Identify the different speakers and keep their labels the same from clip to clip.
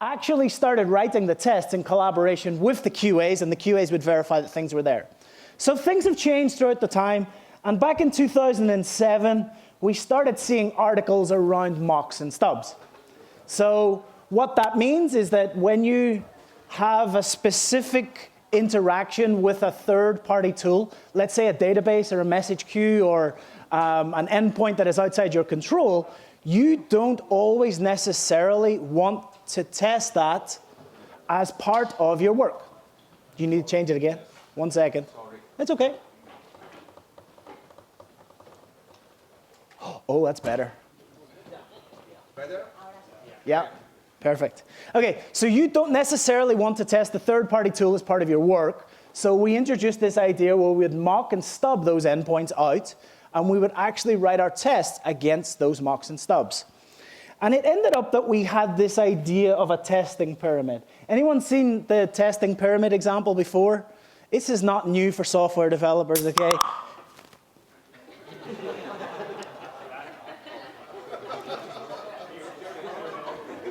Speaker 1: actually started writing the tests in collaboration with the QAs, and the QAs would verify that things were there. So things have changed throughout the time, and back in 2007, we started seeing articles around mocks and stubs. So what that means is that when you have a specific interaction with a third-party tool, let's say a database or a message queue or an endpoint that is outside your control, you don't always necessarily want to test that as part of your work. Do you need to change it again? 1 second.
Speaker 2: Sorry.
Speaker 1: It's okay. Oh, that's better.
Speaker 2: Better?
Speaker 1: Yeah, perfect. Okay, so you don't necessarily want to test the third-party tool as part of your work. So we introduced this idea where we would mock and stub those endpoints out, and we would actually write our tests against those mocks and stubs. And it ended up that we had this idea of a testing pyramid. Anyone seen the testing pyramid example before? This is not new for software developers, okay?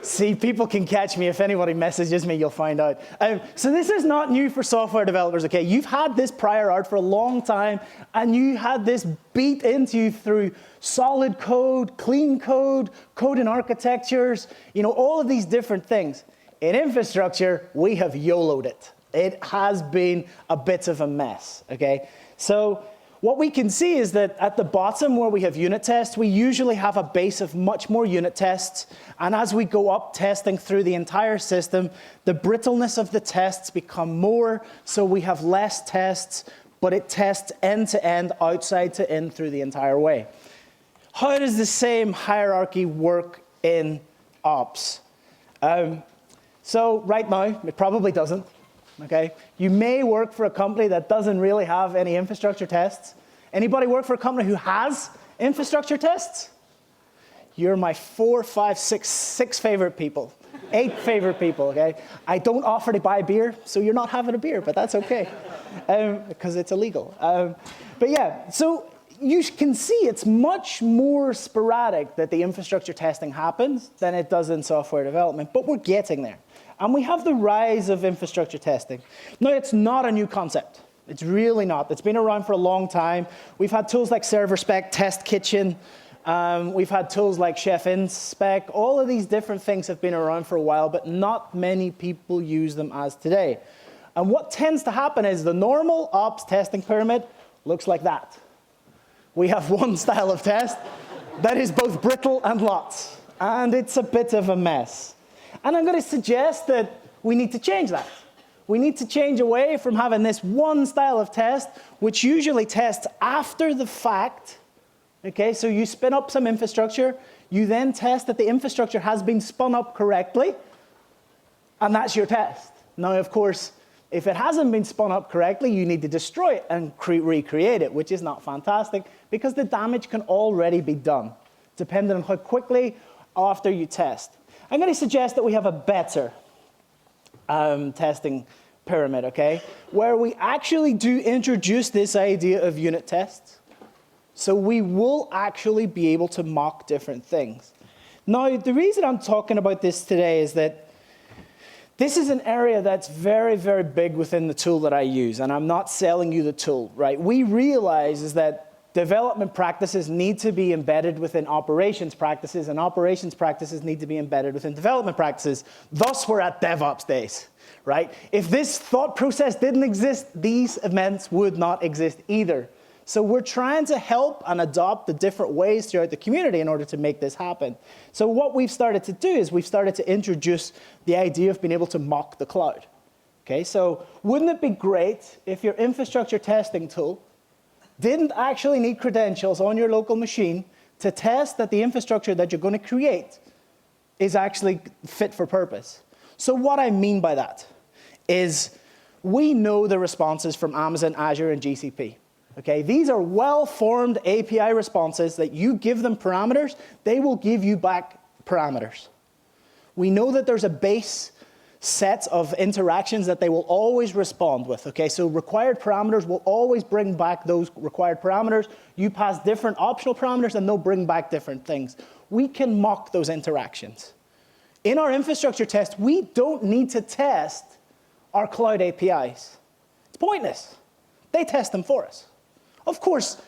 Speaker 1: See, people can catch me. If anybody messages me, you'll find out. So this is not new for software developers, okay? You've had this prior art for a long time, and you had this beat into you through solid code, clean code, code and architectures, all of these different things. In infrastructure, we have YOLO'd it. It has been a bit of a mess, okay? So what we can see is that at the bottom where we have unit tests, we usually have a base of much more unit tests. And as we go up testing through the entire system, the brittleness of the tests become more, so we have less tests, but it tests end to end, outside to in through the entire way. How does the same hierarchy work in ops? So right now, it probably doesn't. Okay? You may work for a company that doesn't really have any infrastructure tests. Anybody work for a company who has infrastructure tests? You're my 4, 5, 6 favorite people. 8 favorite people, okay? I don't offer to buy beer, so you're not having a beer, but that's okay, because it's illegal. But yeah, so you can see it's much more sporadic that the infrastructure testing happens than it does in software development, but we're getting there. And we have the rise of infrastructure testing. Now, it's not a new concept. It's really not. It's been around for a long time. We've had tools like Server Spec, Test Kitchen. We've had tools like Chef Inspec. All of these different things have been around for a while, but not many people use them as today. And what tends to happen is the normal ops testing pyramid looks like that. We have one style of test that is both brittle and lots. And it's a bit of a mess. And I'm going to suggest that we need to change that. We need to change away from having this one style of test, which usually tests after the fact. Okay, so you spin up some infrastructure, you then test that the infrastructure has been spun up correctly, and that's your test. Now, of course, if it hasn't been spun up correctly, you need to destroy it and recreate it, which is not fantastic, because the damage can already be done, depending on how quickly after you test. I'm going to suggest that we have a better testing pyramid, okay, where we actually do introduce this idea of unit tests. So we will actually be able to mock different things. Now, the reason I'm talking about this today is that this is an area that's very, very big within the tool that I use, and I'm not selling you the tool, right? We realize is that development practices need to be embedded within operations practices, and operations practices need to be embedded within development practices. Thus, we're at DevOps days, right? If this thought process didn't exist, these events would not exist either. So we're trying to help and adopt the different ways throughout the community in order to make this happen. So what we've started to do is we've started to introduce the idea of being able to mock the cloud. Okay, so wouldn't it be great if your infrastructure testing tool didn't actually need credentials on your local machine to test that the infrastructure that you're going to create is actually fit for purpose? So what I mean by that is we know the responses from Amazon, Azure, and GCP. Okay, these are well-formed API responses that you give them parameters, they will give you back parameters. We know that there's a base set of interactions that they will always respond with. Okay, so required parameters will always bring back those required parameters. You pass different optional parameters and they'll bring back different things. We can mock those interactions. In our infrastructure test, we don't need to test our cloud APIs. It's pointless. They test them for us. Of course,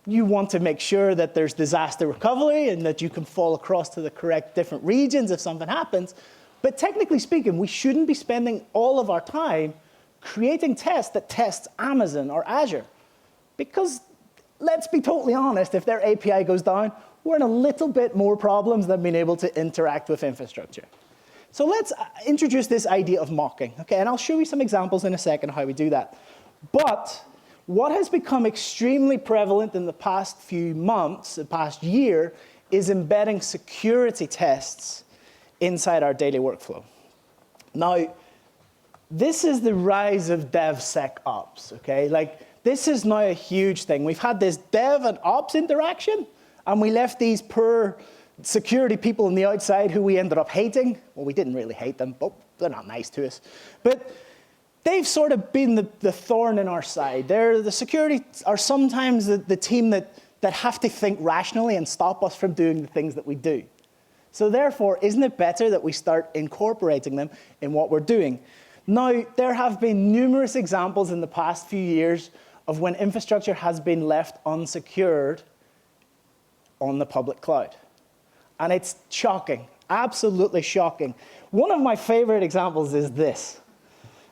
Speaker 1: you want to make sure that there's disaster recovery and that you can fall across to the correct different regions if something happens. But technically speaking, we shouldn't be spending all of our time creating tests that tests Amazon or Azure. Because let's be totally honest, if their API goes down, we're in a little bit more problems than being able to interact with infrastructure. So let's introduce this idea of mocking, okay? And I'll show you some examples in a second how we do that. But what has become extremely prevalent in the past few months, the past year, is embedding security tests inside our daily workflow. Now, this is the rise of DevSecOps, okay? Like, this is now a huge thing. We've had this dev and ops interaction, and we left these poor security people on the outside who we ended up hating. Well, we didn't really hate them, but they're not nice to us. But they've sort of been the thorn in our side. The security are sometimes the team that have to think rationally and stop us from doing the things that we do. So therefore, isn't it better that we start incorporating them in what we're doing? Now, there have been numerous examples in the past few years of when infrastructure has been left unsecured on the public cloud. And it's shocking, absolutely shocking. One of my favorite examples is this.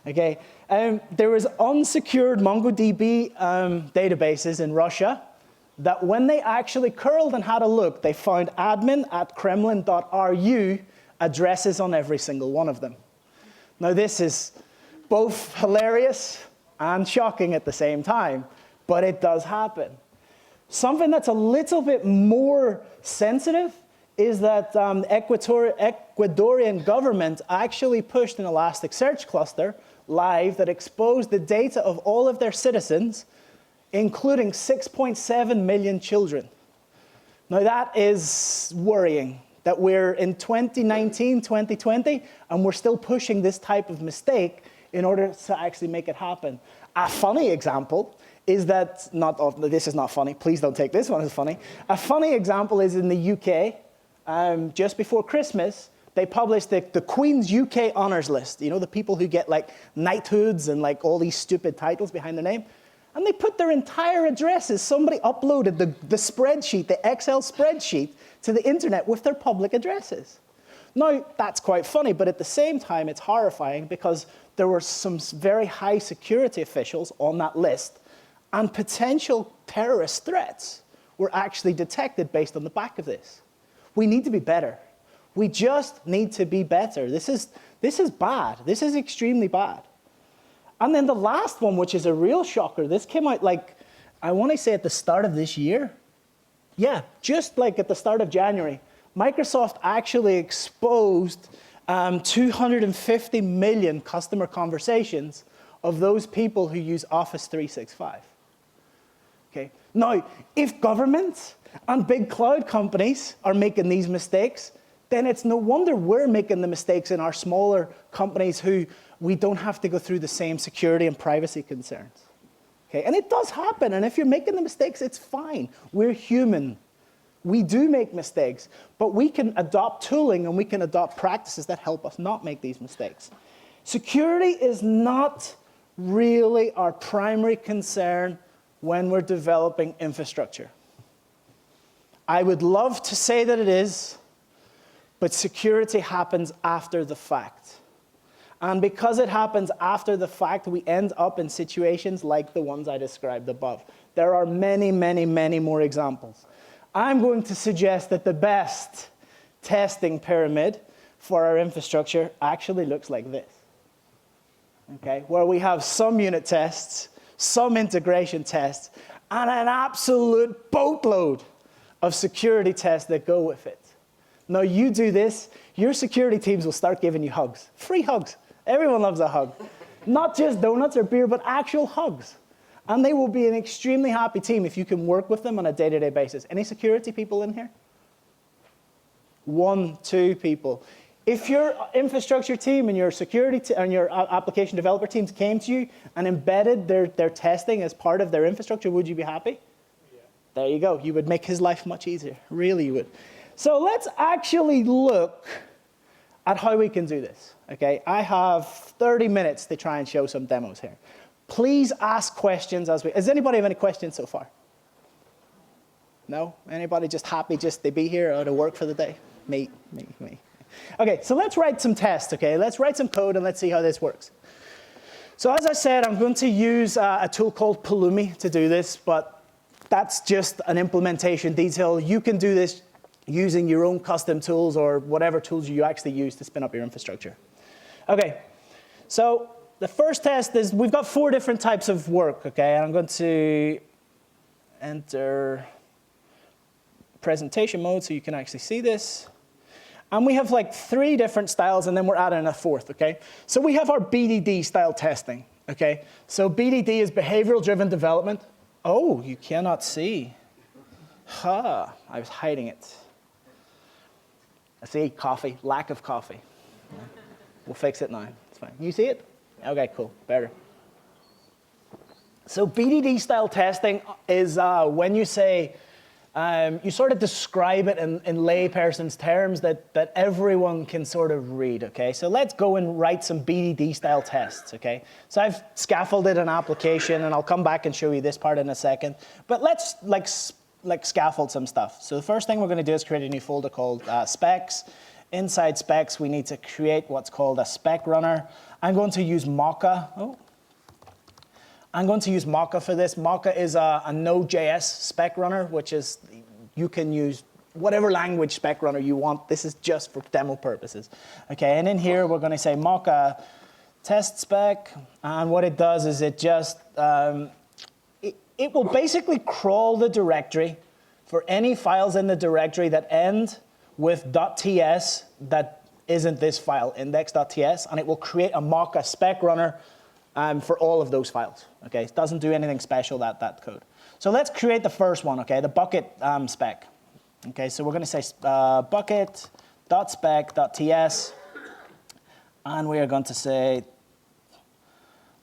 Speaker 1: Okay, there was unsecured MongoDB databases in Russia that when they actually curled and had a look, they found admin@kremlin.ru addresses on every single one of them. Now, this is both hilarious and shocking at the same time, but it does happen. Something that's a little bit more sensitive is that the Ecuadorian government actually pushed an Elasticsearch cluster live that exposed the data of all of their citizens, including 6.7 million children. Now, that is worrying, that we're in 2019, 2020, and we're still pushing this type of mistake in order to actually make it happen. A funny example is that, this is not funny, please don't take this one as funny. A funny example is in the UK, just before Christmas, they published the Queen's UK Honours List. You know, the people who get like knighthoods and like all these stupid titles behind their name. And they put their entire addresses. Somebody uploaded the spreadsheet, the Excel spreadsheet, to the internet with their public addresses. Now, that's quite funny, but at the same time, it's horrifying because there were some very high security officials on that list, and potential terrorist threats were actually detected based on the back of this. We need to be better. We just need to be better. This is bad. This is extremely bad. And then the last one, which is a real shocker, this came out like, I want to say at the start of this year. Yeah, just like at the start of January. Microsoft actually exposed 250 million customer conversations of those people who use Office 365. Okay. Now, if governments and big cloud companies are making these mistakes, then it's no wonder we're making the mistakes in our smaller companies who we don't have to go through the same security and privacy concerns. Okay? And it does happen, and if you're making the mistakes, it's fine. We're human. We do make mistakes, but we can adopt tooling and we can adopt practices that help us not make these mistakes. Security is not really our primary concern when we're developing infrastructure. I would love to say that it is, but security happens after the fact. And because it happens after the fact, we end up in situations like the ones I described above. There are many, many, many more examples. I'm going to suggest that the best testing pyramid for our infrastructure actually looks like this. Okay, where we have some unit tests, some integration tests, and an absolute boatload of security tests that go with it. Now, you do this, your security teams will start giving you hugs. Free hugs. Everyone loves a hug. Not just donuts or beer, but actual hugs. And they will be an extremely happy team if you can work with them on a day-to-day basis. Any security people in here? 1, 2 people. If your infrastructure team and your security and your application developer teams came to you and embedded their testing as part of their infrastructure, would you be happy? Yeah. There you go. You would make his life much easier. Really, you would. So let's actually look at how we can do this. Okay, I have 30 minutes to try and show some demos here. Please ask questions as we. Does anybody have any questions so far? No? Anybody just happy just to be here or to work for the day? Me. Okay, so let's write some tests, okay? Let's write some code and let's see how this works. So as I said, I'm going to use a tool called Pulumi to do this, but that's just an implementation detail. You can do this using your own custom tools or whatever tools you actually use to spin up your infrastructure. Okay, so the first test is we've got 4 different types of work, okay? And I'm going to enter presentation mode so you can actually see this. And we have like 3 different styles, and then we're adding a 4th, okay? So we have our Bdd style testing, okay? So Bdd is behavioral-driven development. Oh, you cannot see. Ha, I was hiding it. I see coffee, lack of coffee. We'll fix it now, it's fine. You see it? Okay, cool, better. So Bdd style testing is when you say, you sort of describe it in layperson's terms that everyone can sort of read, okay? So let's go and write some Bdd style tests, okay? So I've scaffolded an application, and I'll come back and show you this part in a second. But let's like scaffold some stuff. So the first thing we're going to do is create a new folder called specs. Inside specs, we need to create what's called a Spec Runner. I'm going to use Mocha. I'm going to use Mocha for this. Mocha is a Node.js spec runner, which is, you can use whatever language spec runner you want. This is just for demo purposes. Okay, and in here, we're going to say Mocha test spec. And what it does is it just, it will basically crawl the directory for any files in the directory that end with .ts that isn't this file, index.ts, and it will create a Mocha spec runner for all of those files. Okay, it doesn't do anything special, that code. So let's create the first one, okay, the bucket spec. Okay, so we're going to say bucket.spec.ts, and we are going to say,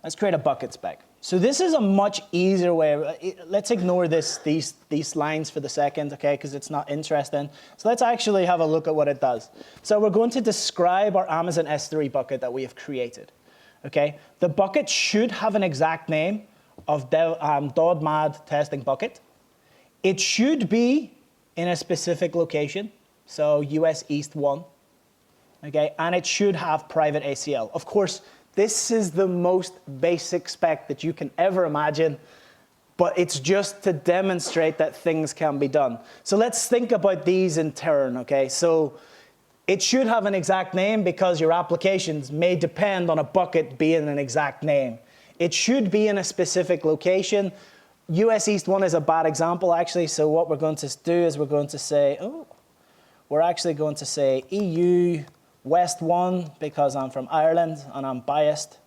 Speaker 1: let's create a bucket spec. So this is a much easier way. Let's ignore these lines for the second, okay, because it's not interesting. So let's actually have a look at what it does. So we're going to describe our Amazon S3 bucket that we have created. Okay, the bucket should have an exact name of .mad testing bucket. It should be in a specific location, so US East 1. Okay, and it should have private ACL. Of course, this is the most basic spec that you can ever imagine, but it's just to demonstrate that things can be done. So let's think about these in turn, okay? So it should have an exact name because your applications may depend on a bucket being an exact name. It should be in a specific location. US East 1 is a bad example, actually. So what we're going to do is we're going to say, we're actually going to say EU West 1 because I'm from Ireland and I'm biased.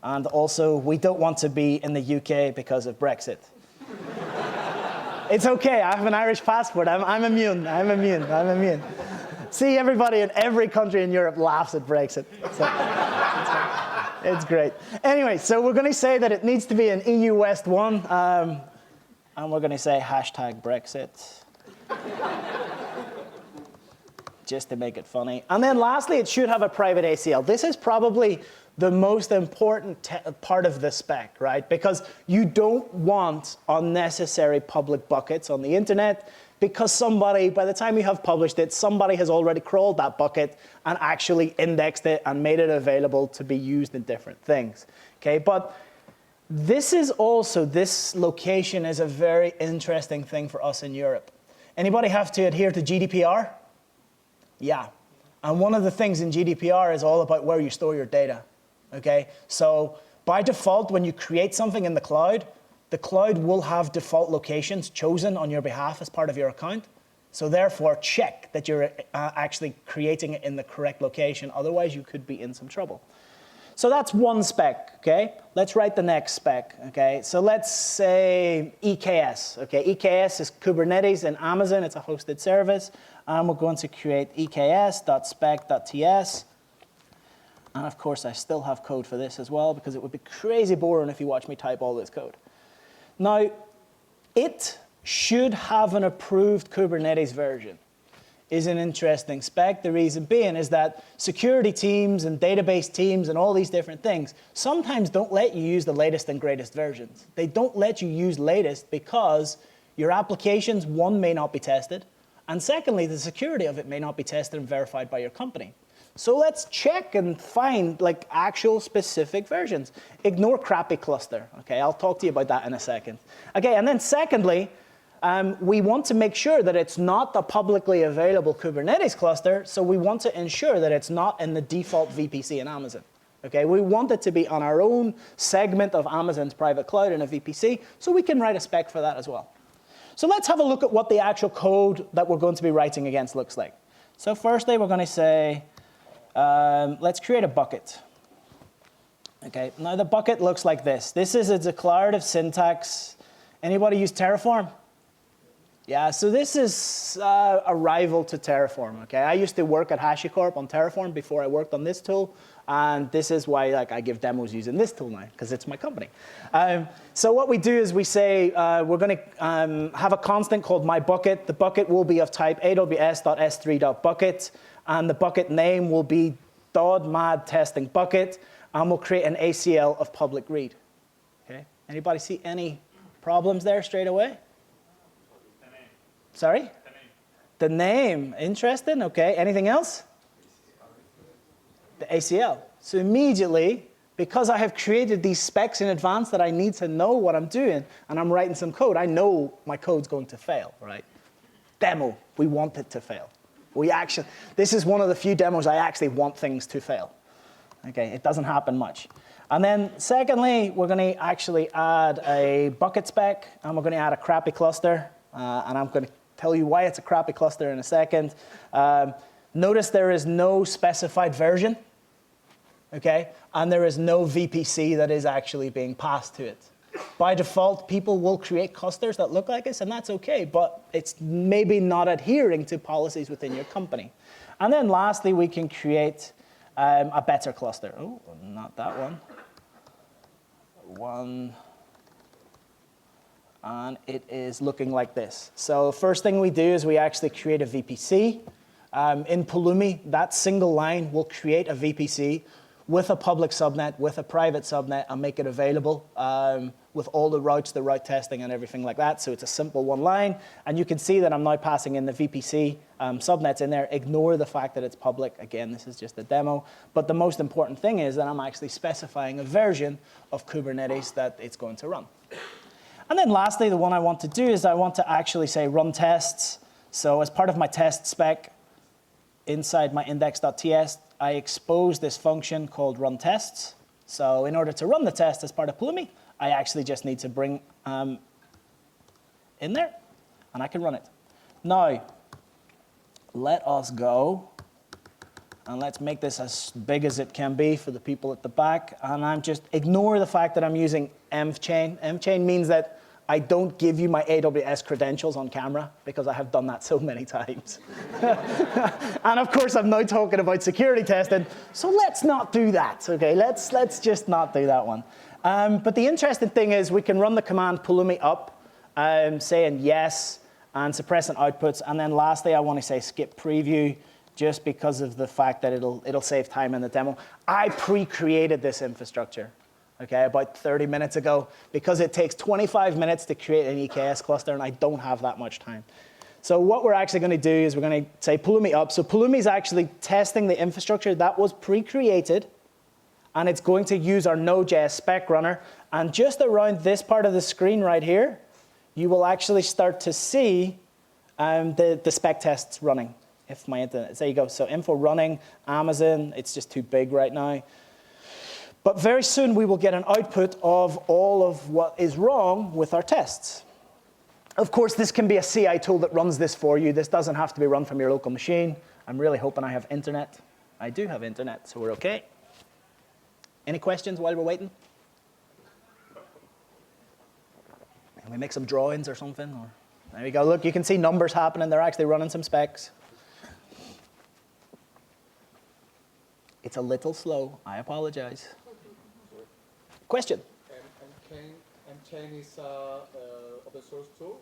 Speaker 1: And also, we don't want to be in the UK because of Brexit. It's OK. I have an Irish passport. I'm immune. I'm immune. See, everybody in every country in Europe laughs at Brexit. So, it's great. Anyway, so we're going to say that it needs to be an EU West 1. And we're going to say #Brexit. Just to make it funny. And then lastly, it should have a private ACL. This is probably the most important part of the spec, right? Because you don't want unnecessary public buckets on the internet, because somebody, by the time you have published it, somebody has already crawled that bucket and actually indexed it and made it available to be used in different things. Okay, but this location is a very interesting thing for us in Europe. Anybody have to adhere to Gdpr? Yeah. And one of the things in Gdpr is all about where you store your data. Okay, so by default, when you create something in the cloud will have default locations chosen on your behalf as part of your account. So therefore, check that you're actually creating it in the correct location. Otherwise, you could be in some trouble. So that's one spec, okay? Let's write the next spec, okay? So let's say EKS, okay? EKS is Kubernetes in Amazon. It's a hosted service. And we're going to create eks.spec.ts. And of course, I still have code for this as well, because it would be crazy boring if you watch me type all this code. Now, it should have an approved Kubernetes version. is an interesting spec. The reason being is that security teams and database teams and all these different things sometimes don't let you use the latest and greatest versions. They don't let you use latest because your applications, one, may not be tested, and secondly, the security of it may not be tested and verified by your company. So let's check and find like actual specific versions. Ignore crappy cluster. Okay, I'll talk to you about that in a second. Okay, and then secondly, we want to make sure that it's not the publicly available Kubernetes cluster, so we want to ensure that it's not in the default VPC in Amazon. Okay, we want it to be on our own segment of Amazon's private cloud in a VPC, so we can write a spec for that as well. So let's have a look at what the actual code that we're going to be writing against looks like. So firstly, we're going to say, let's create a bucket. Okay, now the bucket looks like this. This is a declarative syntax. Anybody use Terraform? Yeah, so this is a rival to Terraform. Okay, I used to work at HashiCorp on Terraform before I worked on this tool, and this is why I give demos using this tool now, because it's my company. So what we do is we say we're going to have a constant called myBucket. The bucket will be of type aws.s3.bucket. And the bucket name will be .mad testing bucket, and we'll create an ACL of public read. Okay. Anybody see any problems there straight away?
Speaker 3: The name.
Speaker 1: Sorry?
Speaker 3: The name.
Speaker 1: The name. Interesting. Okay. Anything else? The ACL. So immediately, because I have created these specs in advance that I need to know what I'm doing, and I'm writing some code, I know my code's going to fail, right? Demo. We want it to fail. This is one of the few demos I actually want things to fail. Okay, it doesn't happen much. And then secondly, we're going to actually add a bucket spec, and we're going to add a crappy cluster. And I'm going to tell you why it's a crappy cluster in a second. Notice there is no specified version, okay? And there is no VPC that is actually being passed to it. By default, people will create clusters that look like this, and that's OK. But it's maybe not adhering to policies within your company. And then lastly, we can create a better cluster. Oh, not that one. And it is looking like this. So first thing we do is we actually create a VPC. In Pulumi, that single line will create a VPC with a public subnet, with a private subnet, and make it available with all the routes, the route testing, and everything like that. So it's a simple one line. And you can see that I'm now passing in the VPC subnets in there. Ignore the fact that it's public. Again, this is just a demo. But the most important thing is that I'm actually specifying a version of Kubernetes that it's going to run. And then lastly, the one I want to do is I want to actually say run tests. So as part of my test spec, inside my index.ts, I expose this function called run tests. So in order to run the test as part of Pulumi, I actually just need to bring in there, and I can run it. Now, let us go, and let's make this as big as it can be for the people at the back. And I'm just ignore the fact that I'm using envchain. Envchain means that I don't give you my AWS credentials on camera, because I have done that so many times. And of course, I'm now talking about security testing, so let's not do that, okay? Let's just not do that one. But the interesting thing is we can run the command pulumi up, saying yes, and suppressing outputs. And then lastly, I want to say skip preview, just because of the fact that it'll save time in the demo. I pre-created this infrastructure, okay, about 30 minutes ago, because it takes 25 minutes to create an EKS cluster, and I don't have that much time. So what we're actually going to do is we're going to say pulumi up. So pulumi is actually testing the infrastructure that was pre-created, and it's going to use our Node.js Spec Runner. And just around this part of the screen right here, you will actually start to see the spec tests running. If my internet, there you go. So info running, Amazon, it's just too big right now. But very soon we will get an output of all of what is wrong with our tests. Of course, this can be a CI tool that runs this for you. This doesn't have to be run from your local machine. I'm really hoping I have internet. I do have internet, so we're OK. Any questions while we're waiting? Can we make some drawings or something? Or, there we go. Look, you can see numbers happening. They're actually running some specs. It's a little slow. I apologize. Question?
Speaker 2: Mchain is open source tool?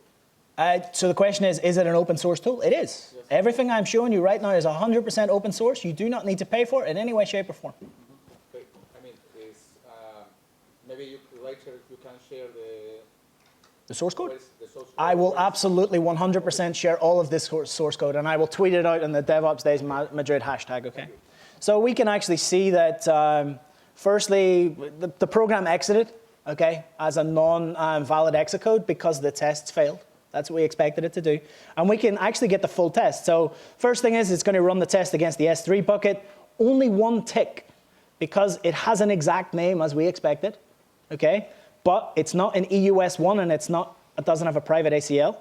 Speaker 1: So the question is it an open source tool? It is. Yes. Everything I'm showing you right now is 100% open source. You do not need to pay for it in any way, shape, or form.
Speaker 2: Okay. I mean, maybe later you can share
Speaker 1: the source code?
Speaker 2: The source code.
Speaker 1: I will absolutely 100% share all of this source code, and I will tweet it out in the DevOps Days Madrid hashtag, okay? So we can actually see that, firstly, the program exited, okay, as a non-valid exit code because the tests failed. That's what we expected it to do. And we can actually get the full test. So first thing is it's going to run the test against the S3 bucket. Only one tick because it has an exact name as we expected, okay? But it's not an EUS1 and it doesn't have a private ACL.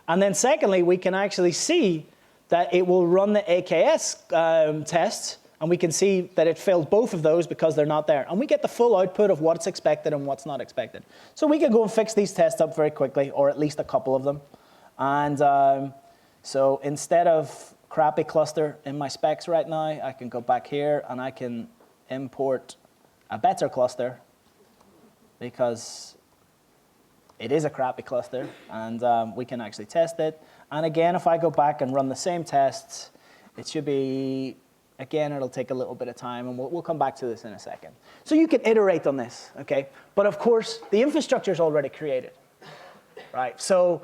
Speaker 1: And then secondly, we can actually see that it will run the AKS tests, and we can see that it failed both of those because they're not there. And we get the full output of what's expected and what's not expected. So we can go and fix these tests up very quickly, or at least a couple of them. And so instead of crappy cluster in my specs right now, I can go back here and I can import a better cluster because it is a crappy cluster, and we can actually test it. And again, if I go back and run the same tests, it should be, again, it'll take a little bit of time, and we'll come back to this in a second. So you can iterate on this, okay? But of course, the infrastructure is already created, right? So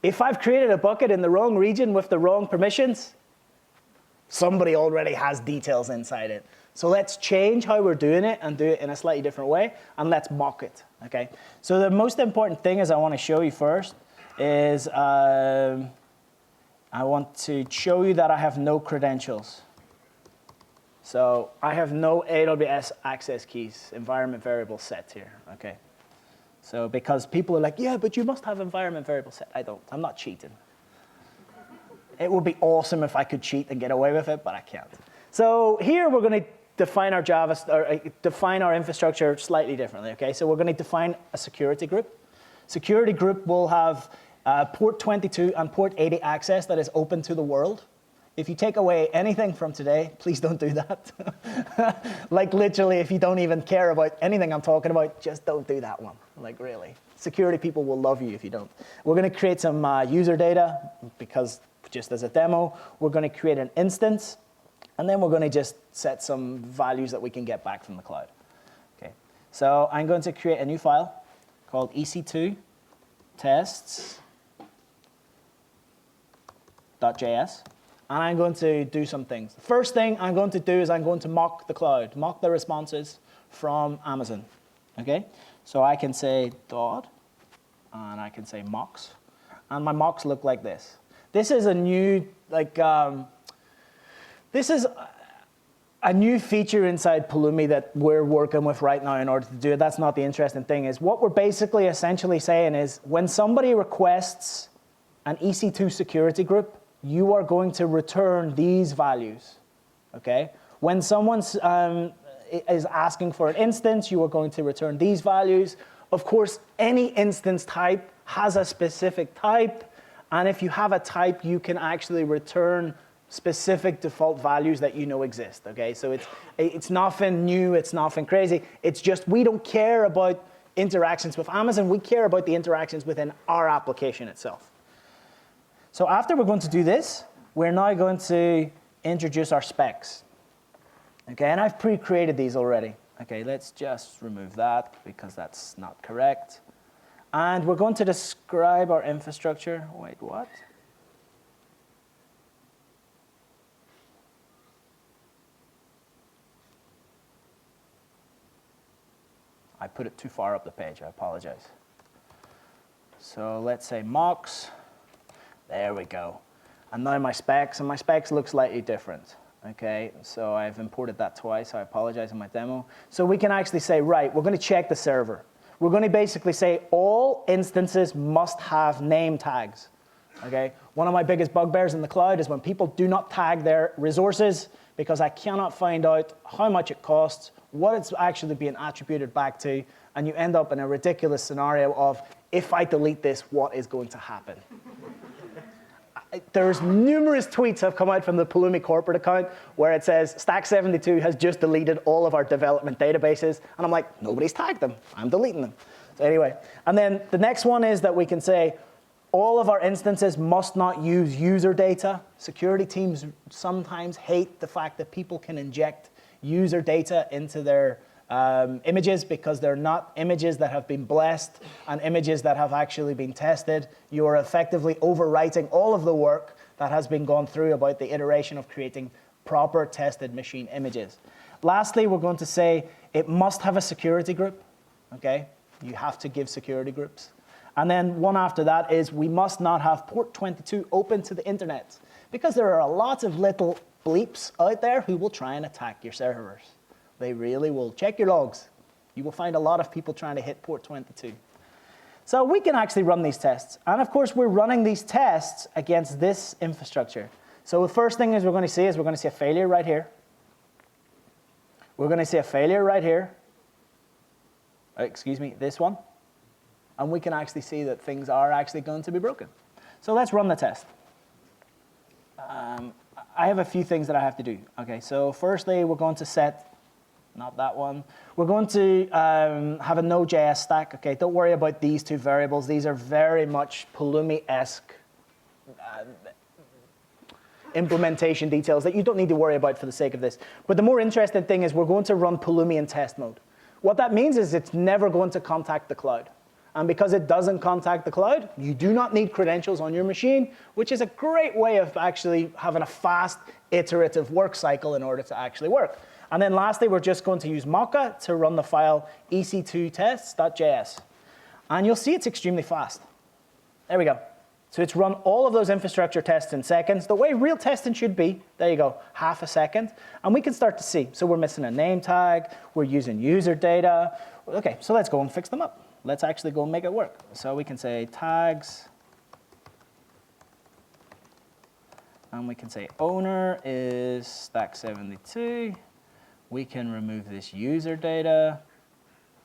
Speaker 1: if I've created a bucket in the wrong region with the wrong permissions, somebody already has details inside it. So let's change how we're doing it and do it in a slightly different way, and let's mock it, okay? So the most important thing is I want to show you first is I want to show you that I have no credentials. So I have no AWS access keys, environment variable set here, okay? So because people are like, yeah, but you must have environment variable set. I don't, I'm not cheating. It would be awesome if I could cheat and get away with it, but I can't. So here we're going to define our define our infrastructure slightly differently, okay? So we're going to define a security group. Security group will have port 22 and port 80 access that is open to the world. If you take away anything from today, please don't do that. Like literally, if you don't even care about anything I'm talking about, just don't do that one. Like really. Security people will love you if you don't. We're going to create some user data because just as a demo, we're going to create an instance, and then we're going to just set some values that we can get back from the cloud. Okay. So I'm going to create a new file called ec2 tests.js. And I'm going to do some things. The first thing I'm going to do is I'm going to mock the cloud, mock the responses from Amazon. Okay? So I can say dot, and I can say mocks. And my mocks look like this. This is a new, this is a new feature inside Pulumi that we're working with right now in order to do it. That's not the interesting thing. Is what we're basically essentially saying is when somebody requests an EC2 security group, you are going to return these values, okay? When someone is asking for an instance, you are going to return these values. Of course, any instance type has a specific type, and if you have a type, you can actually return specific default values that you know exist, okay? So it's nothing new, it's nothing crazy. It's just we don't care about interactions with Amazon, we care about the interactions within our application itself. So after we're going to do this, we're now going to introduce our specs. Okay, and I've pre-created these already. Okay, let's just remove that because that's not correct. And we're going to describe our infrastructure. Wait, what? I put it too far up the page, I apologize. So let's say mocks. There we go. And now my specs, and my specs look slightly different. Okay, so I've imported that twice. I apologize in my demo. So we can actually say, right, we're going to check the server. We're going to basically say all instances must have name tags. Okay, one of my biggest bugbears in the cloud is when people do not tag their resources because I cannot find out how much it costs, what it's actually being attributed back to, and you end up in a ridiculous scenario of, if I delete this, what is going to happen? There's numerous tweets have come out from the Pulumi corporate account where it says Stack72 has just deleted all of our development databases. And I'm like, nobody's tagged them. I'm deleting them. So anyway, and then the next one is that we can say All of our instances must not use user data. Security teams sometimes hate the fact that people can inject user data into their images because they're not images that have been blessed and images that have actually been tested. You are effectively overwriting all of the work that has been gone through about the iteration of creating proper tested machine images. Lastly, we're going to say it must have a security group. Okay? You have to give security groups. And then one after that is we must not have port 22 open to the internet because there are a lot of little bleeps out there who will try and attack your servers. They really will. Check your logs. You will find a lot of people trying to hit port 22. So we can actually run these tests. And of course, we're running these tests against this infrastructure. So the first thing is we're going to see a failure right here. We're going to see a failure right here. Excuse me, this one. And we can actually see that things are actually going to be broken. So let's run the test. I have a few things that I have to do. Okay, so firstly, we're going to set, not that one. We're going to have a Node.js stack. Okay, don't worry about these two variables. These are very much Pulumi-esque implementation details that you don't need to worry about for the sake of this. But the more interesting thing is we're going to run Pulumi in test mode. What that means is it's never going to contact the cloud. And because it doesn't contact the cloud, you do not need credentials on your machine, which is a great way of actually having a fast, iterative work cycle in order to actually work. And then lastly, we're just going to use Mocha to run the file ec2tests.js. And you'll see it's extremely fast. There we go. So it's run all of those infrastructure tests in seconds, the way real testing should be. There you go, half a second. And we can start to see. So we're missing a name tag. We're using user data. OK, so let's go and fix them up. Let's actually go and make it work. So we can say tags. And we can say owner is stack72. We can remove this user data.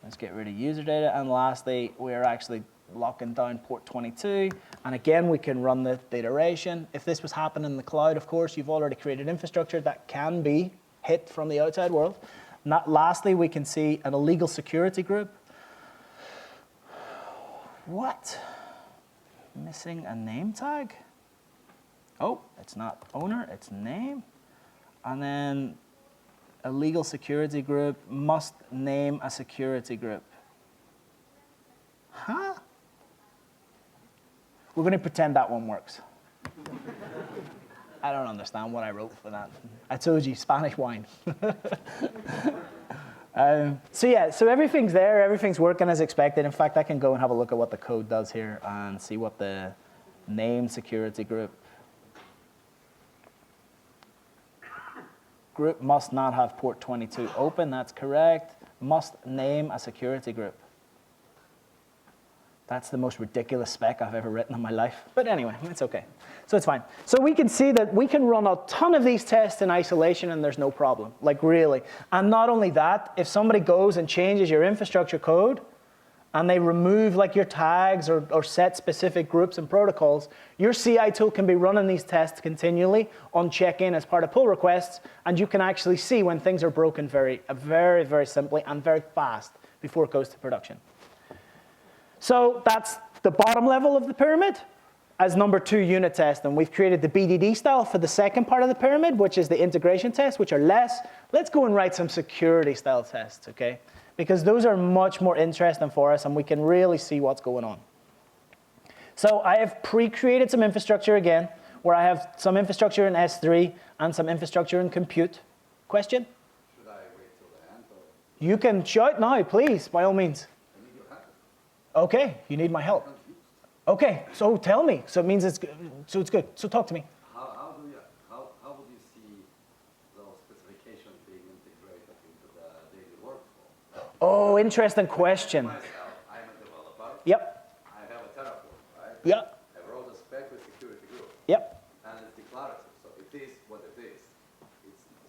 Speaker 1: Let's get rid of user data. And lastly, we're actually locking down port 22. And again, we can run the iteration. If this was happening in the cloud, of course, you've already created infrastructure that can be hit from the outside world. Lastly, we can see an illegal security group. What? Missing a name tag? Oh, it's not owner, it's name. And then a legal security group must name a security group. Huh? We're going to pretend that one works. I don't understand what I wrote for that. I told you, Spanish wine. So yeah, so everything's there, everything's working as expected. In fact, I can go and have a look at what the code does here and see what the name security group must not have port 22 open, that's correct. Must name a security group. That's the most ridiculous spec I've ever written in my life. But anyway, it's OK. So it's fine. So we can see that we can run a ton of these tests in isolation, and there's no problem, like really. And not only that, if somebody goes and changes your infrastructure code, and they remove like your tags or set specific groups and protocols, your CI tool can be running these tests continually on check-in as part of pull requests, and you can actually see when things are broken very, very simply and very fast before it goes to production. So that's the bottom level of the pyramid as number 2 unit test. And we've created the Bdd style for the second part of the pyramid, which is the integration tests, which are less. Let's go and write some security style tests, OK? Because those are much more interesting for us, and we can really see what's going on. So I have pre-created some infrastructure again, where I have some infrastructure in S3 and some infrastructure in compute. Question?
Speaker 2: Should I wait till the end? Or?
Speaker 1: You can shout now, please, by all means. OK, you need my help. OK, so tell me. So it means it's good. So it's good. So talk to me.
Speaker 4: How would you see those specifications being integrated into the daily workflow?
Speaker 1: Oh, interesting question.
Speaker 4: Myself, I'm a developer.
Speaker 1: Yep.
Speaker 4: I have a Terraform, right?
Speaker 1: Yep.
Speaker 4: I wrote a spec with security group.
Speaker 1: Yep.
Speaker 4: And it's declarative, so it is what it is.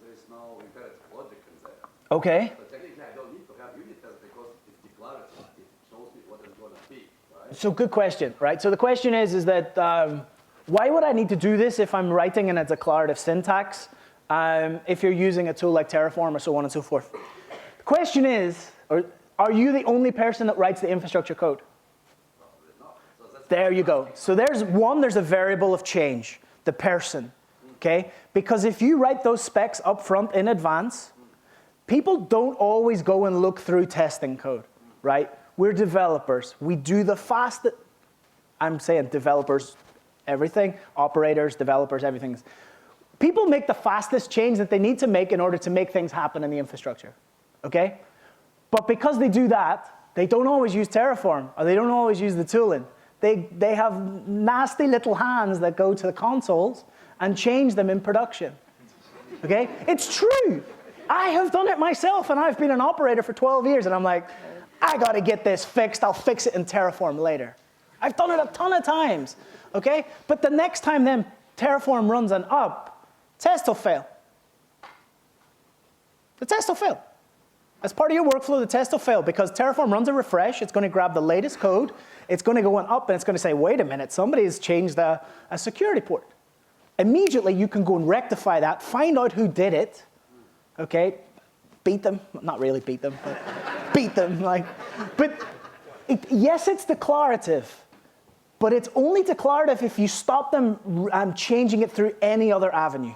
Speaker 4: There is no imperative logic in there.
Speaker 1: OK.
Speaker 4: So technically, I don't need to have unit tests because it's declarative. It shows me what it's going to be, right?
Speaker 1: So good question, right? So the question is that why would I need to do this if I'm writing in a declarative syntax if you're using a tool like Terraform or so on and so forth? The question is, are you the only person that writes the infrastructure code?
Speaker 4: Probably not. So that's
Speaker 1: There you go. So there's a variable of change, the person, okay? Because if you write those specs up front in advance, people don't always go and look through testing code, right? We're developers. We do the fastest, I'm saying developers, everything, operators, developers, everything. People make the fastest change that they need to make in order to make things happen in the infrastructure, okay? But because they do that, they don't always use Terraform, or they don't always use the tooling. They have nasty little hands that go to the consoles and change them in production, okay? It's true. I have done it myself, and I've been an operator for 12 years, and I'm like, I gotta get this fixed. I'll fix it in Terraform later. I've done it a ton of times, okay? But the next time then Terraform runs an up, test will fail. The test will fail. As part of your workflow, the test will fail because Terraform runs a refresh. It's going to grab the latest code. It's going to go on up, and it's going to say, wait a minute, somebody has changed a security port. Immediately, you can go and rectify that, find out who did it, okay? Beat them. Not really beat them, but beat them. Yes, it's declarative, but it's only declarative if you stop them changing it through any other avenue.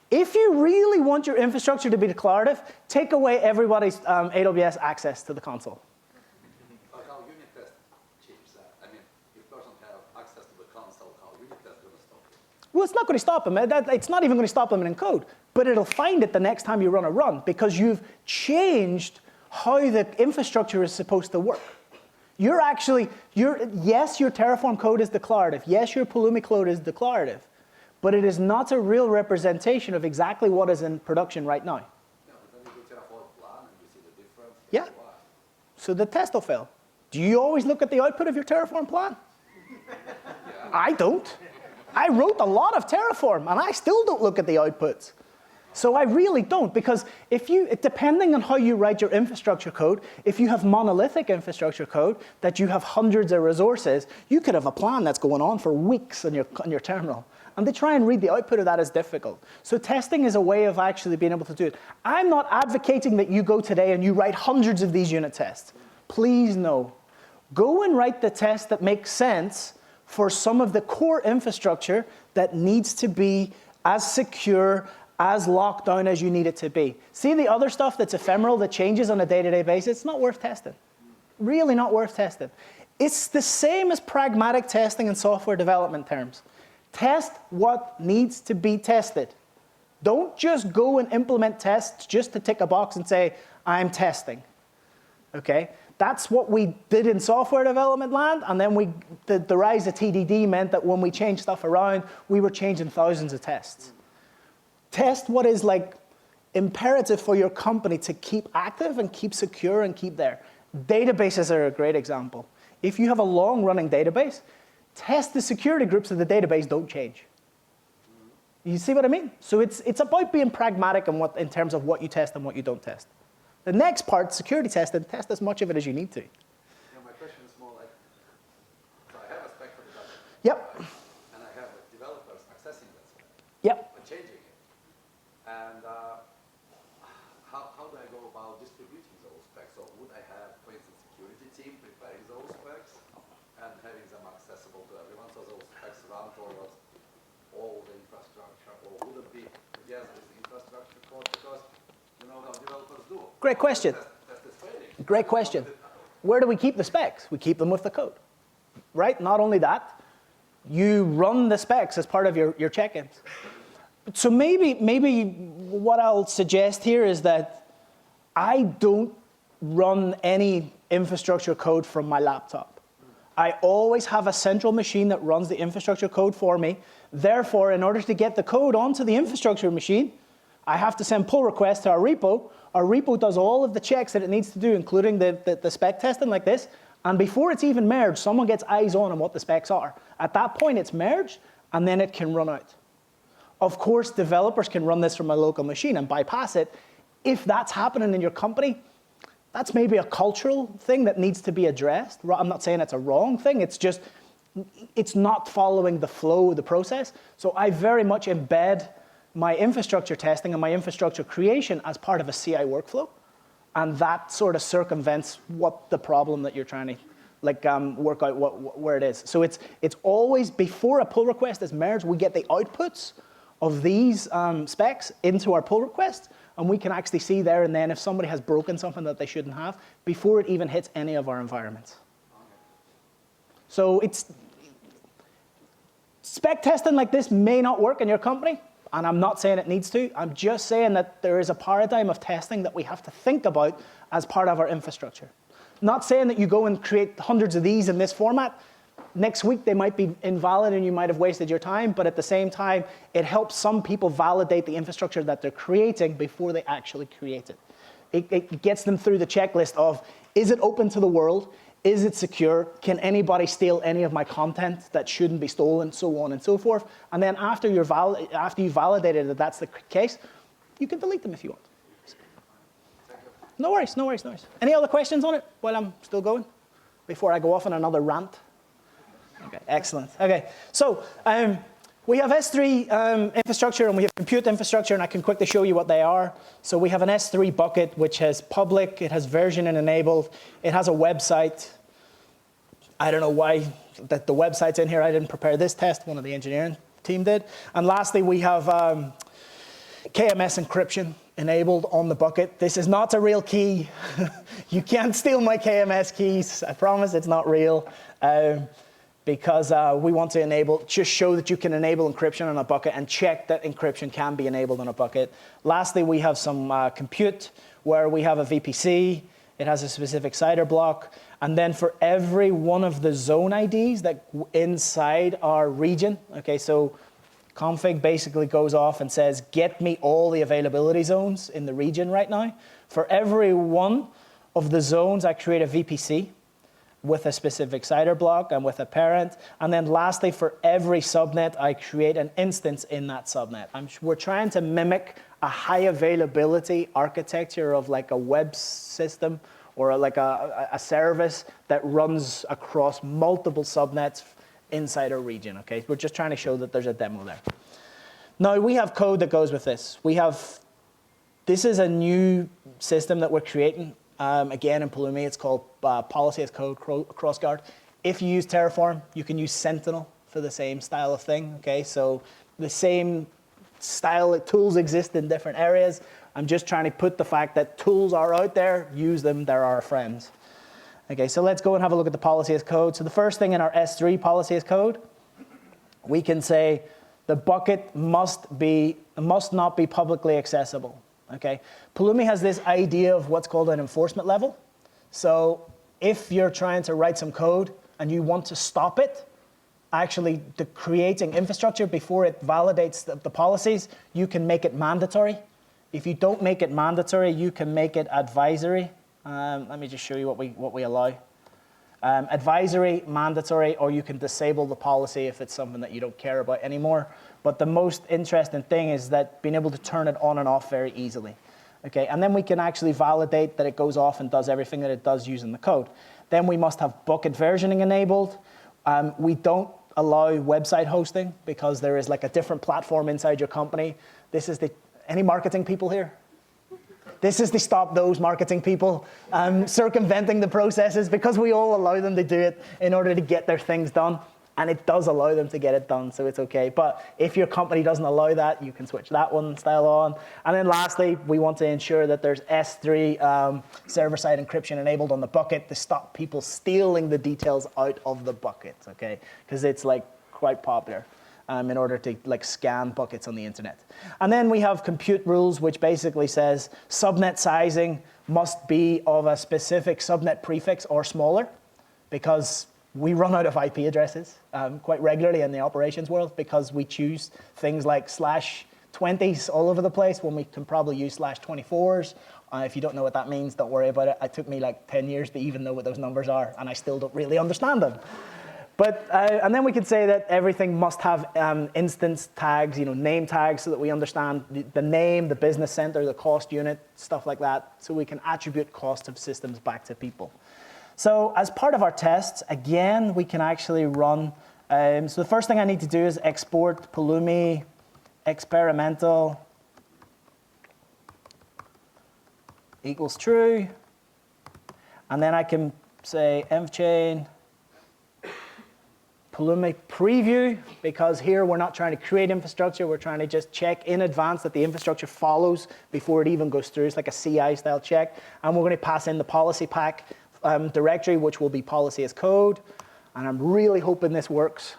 Speaker 1: If you really want your infrastructure to be declarative, take away everybody's AWS access to the console.
Speaker 4: How unit test changes that? I mean, if person have access to the console, how unit test going to stop it?
Speaker 1: Well, it's not going to stop them. It's not even going to stop them in code. But it'll find it the next time you run a run because you've changed how the infrastructure is supposed to work. Yes, your Terraform code is declarative. Yes, your Pulumi code is declarative. But it is not a real representation of exactly what is in production right now.
Speaker 4: Yeah, but then you do Terraform plan and you see the difference.
Speaker 1: Yeah.
Speaker 4: Why?
Speaker 1: So the test will fail. Do you always look at the output of your Terraform plan?
Speaker 4: Yeah.
Speaker 1: I don't. I wrote a lot of Terraform, and I still don't look at the outputs. So I really don't, because depending on how you write your infrastructure code, if you have monolithic infrastructure code, that you have hundreds of resources, you could have a plan that's going on for weeks on your terminal. And to try and read the output of that is difficult. So testing is a way of actually being able to do it. I'm not advocating that you go today and you write hundreds of these unit tests. Please no. Go and write the test that makes sense for some of the core infrastructure that needs to be as secure, as locked down as you need it to be. See the other stuff that's ephemeral, that changes on a day-to-day basis? It's not worth testing. Really not worth testing. It's the same as pragmatic testing in software development terms. Test what needs to be tested. Don't just go and implement tests just to tick a box and say, I'm testing. Okay? That's what we did in software development land, and then the rise of TDD meant that when we changed stuff around, we were changing thousands of tests. Test what is imperative for your company to keep active and keep secure and keep there. Databases are a great example. If you have a long-running database, test the security groups of the database don't change. You see what I mean? So it's about being pragmatic in terms of what you test and what you don't test. The next part, security testing, test as much of it as you need to.
Speaker 4: My question is more like, so I have a spec for the document.
Speaker 1: Yep.
Speaker 4: Right? And I have developers accessing that spec.
Speaker 1: Yep.
Speaker 4: But changing it. And how do I go about distributing those specs? So would I have, for instance, security team preparing those specs and having them accessible to everyone, so those specs run towards all the infrastructure, or would it be just this infrastructure code? Because you know how developers do.
Speaker 1: Great question.
Speaker 4: Test is failing.
Speaker 1: Great question. Where do we keep the specs? We keep them with the code, right? Not only that, you run the specs as part of your check-ins. So maybe what I'll suggest here is that I don't run any infrastructure code from my laptop. I always have a central machine that runs the infrastructure code for me. Therefore, in order to get the code onto the infrastructure machine, I have to send pull requests to our repo. Our repo does all of the checks that it needs to do, including the spec testing like this. And before it's even merged, someone gets eyes on what the specs are. At that point, it's merged, and then it can run out. Of course, developers can run this from a local machine and bypass it. If that's happening in your company, that's maybe a cultural thing that needs to be addressed. I'm not saying it's a wrong thing. It's just, it's not following the flow of the process. So I very much embed my infrastructure testing and my infrastructure creation as part of a CI workflow. And that sort of circumvents what the problem that you're trying to work out where it is. So it's always, before a pull request is merged, we get the outputs of these specs into our pull request, and we can actually see there and then if somebody has broken something that they shouldn't have before it even hits any of our environments. So spec testing like this may not work in your company, and I'm not saying it needs to. I'm just saying that there is a paradigm of testing that we have to think about as part of our infrastructure. Not saying that you go and create hundreds of these in this format. Next week, they might be invalid and you might have wasted your time, but at the same time, it helps some people validate the infrastructure that they're creating before they actually create it. It gets them through the checklist of, is it open to the world? Is it secure? Can anybody steal any of my content that shouldn't be stolen, so on and so forth? And then after you've validated that that's the case, you can delete them if you want. No worries, no worries, no worries. Any other questions on it while I'm still going? Before I go off on another rant? Okay, excellent. Okay, so we have S3 infrastructure and we have compute infrastructure, and I can quickly show you what they are. So we have an S3 bucket, which has public, it has versioning enabled, it has a website. I don't know why that the website's in here. I didn't prepare this test, one of the engineering team did. And lastly, we have KMS encryption enabled on the bucket. This is not a real key. You can't steal my KMS keys. I promise it's not real. Because we want to just show that you can enable encryption on a bucket and check that encryption can be enabled on a bucket. Lastly, we have some compute where we have a VPC. It has a specific CIDR block. And then for every one of the zone IDs that inside our region, okay, so config basically goes off and says, get me all the availability zones in the region right now. For every one of the zones, I create a VPC with a specific CIDR block and with a parent. And then lastly, for every subnet, I create an instance in that subnet. We're trying to mimic a high availability architecture of like a web system or like a service that runs across multiple subnets inside a region, okay? We're just trying to show that there's a demo there. Now, we have code that goes with this. This is a new system that we're creating. Again, in Pulumi, it's called Policy as Code Crossguard. If you use Terraform, you can use Sentinel for the same style of thing, okay? So the same style tools exist in different areas. I'm just trying to put the fact that tools are out there, use them, they're our friends. Okay, so let's go and have a look at the policy as code. So the first thing in our S3 policy as code, we can say the bucket must not be publicly accessible. Okay, Pulumi has this idea of what's called an enforcement level. So if you're trying to write some code and you want to stop it, actually creating infrastructure before it validates the policies, you can make it mandatory. If you don't make it mandatory, you can make it advisory. Let me just show you what we allow. Advisory, mandatory, or you can disable the policy if it's something that you don't care about anymore. But the most interesting thing is that being able to turn it on and off very easily. Okay, and then we can actually validate that it goes off and does everything that it does using the code. Then we must have bucket versioning enabled. We don't allow website hosting because there is like a different platform inside your company. This is any marketing people here? This is to stop those marketing people circumventing the processes because we all allow them to do it in order to get their things done. And it does allow them to get it done, so it's okay. But if your company doesn't allow that, you can switch that one style on. And then lastly, we want to ensure that there's S3 server-side encryption enabled on the bucket to stop people stealing the details out of the bucket, okay? Because it's like quite popular in order to like scan buckets on the internet. And then we have compute rules, which basically says subnet sizing must be of a specific subnet prefix or smaller, because we run out of IP addresses quite regularly in the operations world because we choose things like /20s all over the place when we can probably use /24s. If you don't know what that means, don't worry about it. It took me like 10 years to even know what those numbers are, and I still don't really understand them. But, and then we can say that everything must have instance tags, name tags, so that we understand the name, the business center, the cost unit, stuff like that, so we can attribute cost of systems back to people. So as part of our tests, again, we can actually run. So the first thing I need to do is export Pulumi experimental equals true. And then I can say env chain Pulumi preview, because here we're not trying to create infrastructure, we're trying to just check in advance that the infrastructure follows before it even goes through. It's like a CI style check. And we're going to pass in the policy pack directory, which will be policy as code. And I'm really hoping this works,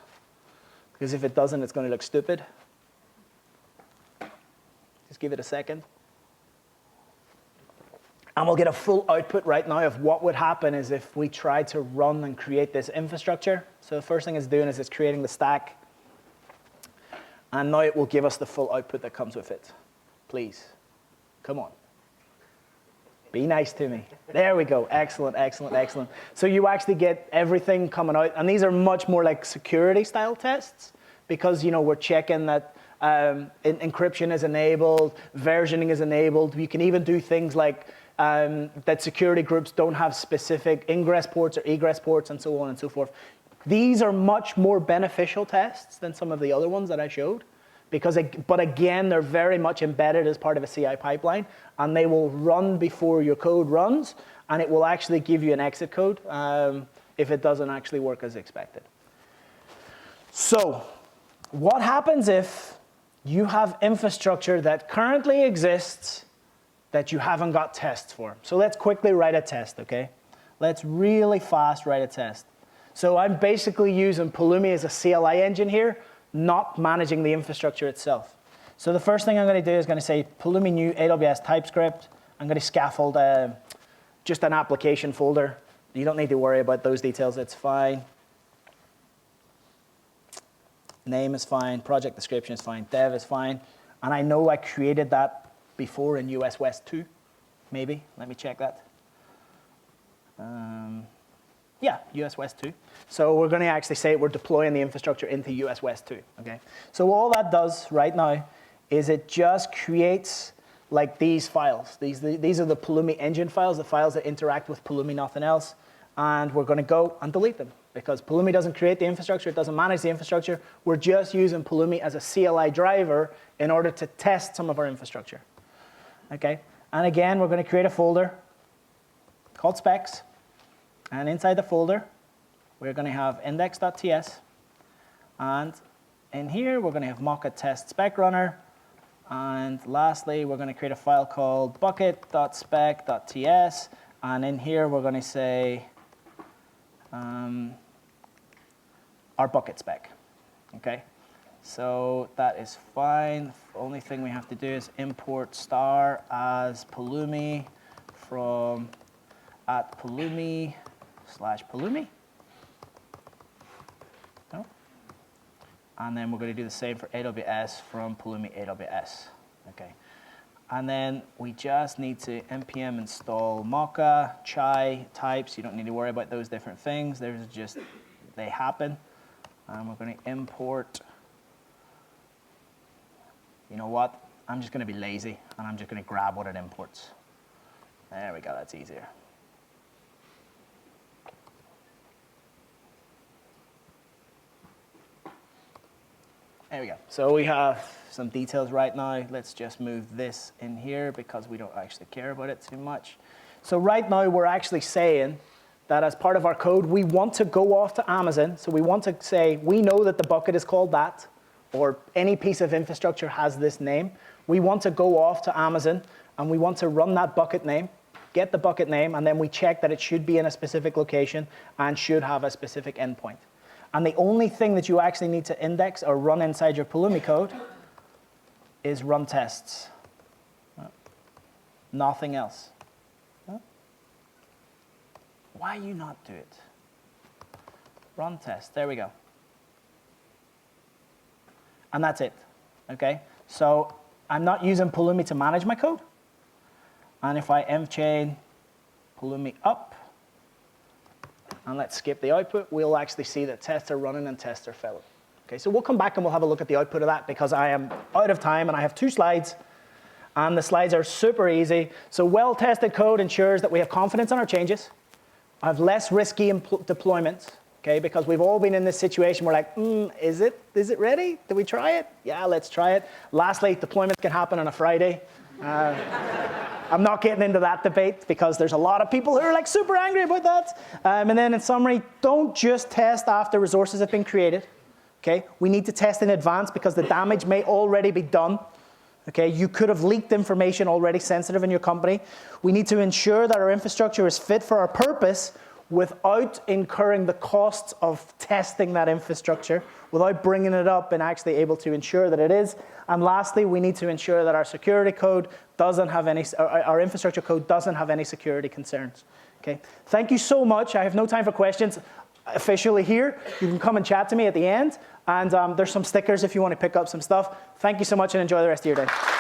Speaker 1: because if it doesn't, it's going to look stupid. Just give it a second. And we'll get a full output right now of what would happen is if we tried to run and create this infrastructure. So the first thing it's doing is it's creating the stack. And now it will give us the full output that comes with it. Please, come on. Be nice to me. There we go. Excellent, excellent, excellent. So you actually get everything coming out. And these are much more like security style tests, because we're checking that encryption is enabled, versioning is enabled. You can even do things like that security groups don't have specific ingress ports or egress ports and so on and so forth. These are much more beneficial tests than some of the other ones that I showed, but again, they're very much embedded as part of a CI pipeline, and they will run before your code runs, and it will actually give you an exit code if it doesn't actually work as expected. So what happens if you have infrastructure that currently exists that you haven't got tests for? So let's quickly write a test, okay? Let's really fast write a test. So I'm basically using Pulumi as a CLI engine here, not managing the infrastructure itself. So the first thing I'm going to do is going to say Pulumi new AWS TypeScript. I'm going to scaffold just an application folder. You don't need to worry about those details. It's fine. Name is fine. Project description is fine. Dev is fine. And I know I created that before in US West 2, maybe. Let me check that. Yeah, US West 2. So we're going to actually say we're deploying the infrastructure into US West 2. Okay. So all that does right now is it just creates like these files. These are the Pulumi engine files, the files that interact with Pulumi, nothing else. And we're going to go and delete them, because Pulumi doesn't create the infrastructure, it doesn't manage the infrastructure. We're just using Pulumi as a CLI driver in order to test some of our infrastructure. Okay, and again, we're going to create a folder called specs, and inside the folder, we're going to have index.ts, and in here, we're going to have mock test spec runner, and lastly, we're going to create a file called bucket.spec.ts, and in here, we're going to say our bucket spec. Okay. So that is fine. The only thing we have to do is import star as Pulumi from @Pulumi/Pulumi. No? And then we're going to do the same for AWS from Pulumi AWS. Okay. And then we just need to npm install Mocha, chai, types. You don't need to worry about those different things. They happen. And we're going to import. You know what? I'm just going to be lazy, and I'm just going to grab what it imports. There we go. That's easier. There we go. So we have some details right now. Let's just move this in here because we don't actually care about it too much. So right now, we're actually saying that as part of our code, we want to go off to Amazon. So we want to say, we know that the bucket is called that, or any piece of infrastructure has this name. We want to go off to Amazon, and we want to run that bucket name, get the bucket name, and then we check that it should be in a specific location and should have a specific endpoint. And the only thing that you actually need to index or run inside your Pulumi code is run tests. Nothing else. Why you not do it? Run test. There we go. And that's it. Okay? So I'm not using Pulumi to manage my code. And if I env chain Pulumi up, and let's skip the output, we'll actually see that tests are running and tests are failing. Okay, so we'll come back and we'll have a look at the output of that, because I am out of time and I have 2 slides, and the slides are super easy. So well-tested code ensures that we have confidence in our changes. I have less risky deployments, okay, because we've all been in this situation where like, is it ready? Did we try it? Yeah, let's try it. Lastly, deployments can happen on a Friday. I'm not getting into that debate because there's a lot of people who are like super angry about that. And then in summary, don't just test after resources have been created. Okay? We need to test in advance because the damage may already be done. Okay? You could have leaked information already sensitive in your company. We need to ensure that our infrastructure is fit for our purpose without incurring the costs of testing that infrastructure, without bringing it up and actually able to ensure that it is. And lastly, we need to ensure that our security code doesn't have any, our infrastructure code doesn't have any security concerns. Okay? Thank you so much. I have no time for questions officially here. You can come and chat to me at the end. And there's some stickers if you want to pick up some stuff. Thank you so much and enjoy the rest of your day.